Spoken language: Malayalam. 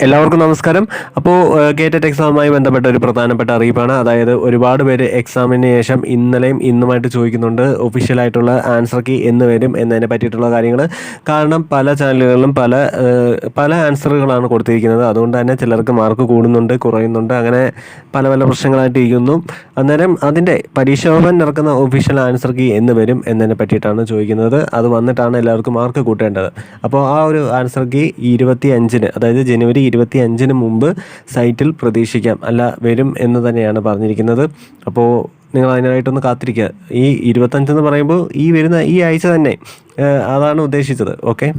എല്ലാവർക്കും നമസ്കാരം. അപ്പോൾ ഗേറ്റഡ് എക്സാമുമായി ബന്ധപ്പെട്ട ഒരു പ്രധാനപ്പെട്ട അറിയിപ്പാണ്. അതായത് ഒരുപാട് പേര് എക്സാമിന് ശേഷം ഇന്നലെയും ഇന്നുമായിട്ട് ചോദിക്കുന്നുണ്ട് ഒഫീഷ്യലായിട്ടുള്ള ആൻസർ കീ എന്ന് വരും എന്നതിനെ പറ്റിയിട്ടുള്ള കാര്യങ്ങൾ. കാരണം പല ചാനലുകളിലും പല ആൻസറുകളാണ് കൊടുത്തിരിക്കുന്നത്. അതുകൊണ്ട് തന്നെ ചിലർക്ക് മാർക്ക് കൂടുന്നുണ്ട്, കുറയുന്നുണ്ട്, അങ്ങനെ പല പല പ്രശ്നങ്ങളായിട്ട് ഇരിക്കുന്നു. അന്നേരം അതിൻ്റെ പരീക്ഷാ ഭവൻ ഇറക്കുന്ന ഒഫീഷ്യൽ ആൻസർ കീ എന്ന് വരും എന്നതിനെ പറ്റിയിട്ടാണ് ചോദിക്കുന്നത്. അത് വന്നിട്ടാണ് എല്ലാവർക്കും മാർക്ക് കൂട്ടേണ്ടത്. അപ്പോൾ ആ ഒരു ആൻസർ കീ 25-ന്, അതായത് ജനുവരി 25-ന് മുമ്പ് സൈറ്റിൽ പ്രതീക്ഷിക്കാം, അല്ല വരും എന്ന് തന്നെയാണ് പറഞ്ഞിരിക്കുന്നത്. അപ്പോൾ നിങ്ങൾ അതിനായിട്ടൊന്ന് കാത്തിരിക്കുക. ഈ 25 എന്ന് പറയുമ്പോൾ ഈ വരുന്ന ഈ ആഴ്ച തന്നെ, അതാണ് ഉദ്ദേശിച്ചത്. ഓക്കെ.